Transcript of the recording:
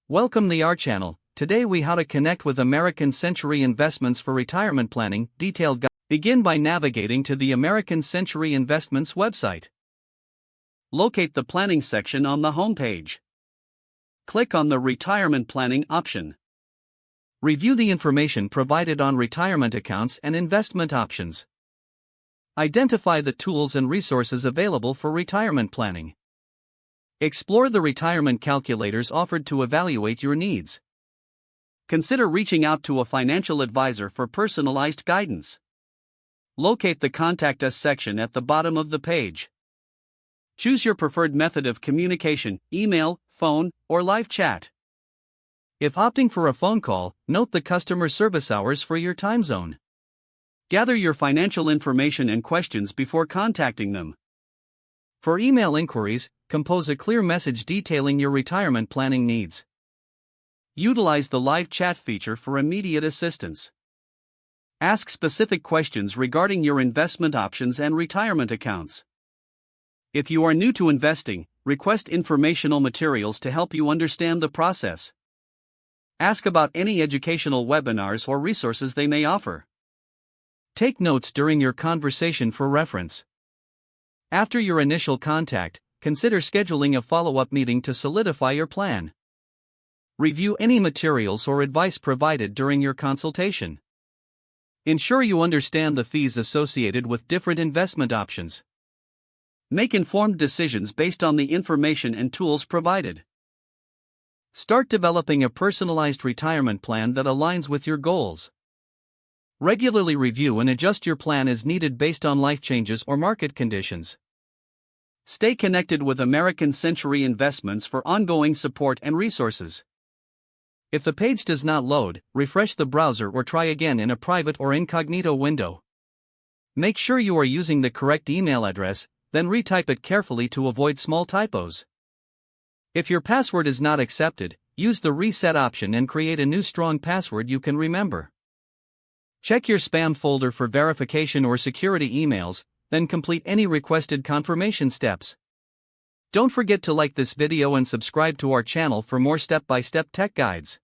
Welcome to our channel. Today we how to connect with American Century Investments for retirement planning. Detailed guide. Begin by navigating to the American Century Investments website. Locate the planning section on the home page. Click on the retirement planning option. Review the information provided on retirement accounts and investment options. Identify the tools and resources available for retirement planning. Explore the retirement calculators offered to evaluate your needs. Consider reaching out to a financial advisor for personalized guidance. Locate the Contact Us section at the bottom of the page. Choose your preferred method of communication: email, phone, or live chat. If opting for a phone call, note the customer service hours for your time zone. Gather your financial information and questions before contacting them. For email inquiries, compose a clear message detailing your retirement planning needs. Utilize the live chat feature for immediate assistance. Ask specific questions regarding your investment options and retirement accounts. If you are new to investing, request informational materials to help you understand the process. Ask about any educational webinars or resources they may offer. Take notes during your conversation for reference. After your initial contact, consider scheduling a follow-up meeting to solidify your plan. Review any materials or advice provided during your consultation. Ensure you understand the fees associated with different investment options. Make informed decisions based on the information and tools provided. Start developing a personalized retirement plan that aligns with your goals. Regularly review and adjust your plan as needed based on life changes or market conditions. Stay connected with American Century Investments for ongoing support and resources. If the page does not load, refresh the browser or try again in a private or incognito window. Make sure you are using the correct email address, then retype it carefully to avoid small typos. If your password is not accepted, use the reset option and create a new strong password you can remember. Check your spam folder for verification or security emails, then complete any requested confirmation steps. Don't forget to like this video and subscribe to our channel for more step-by-step tech guides.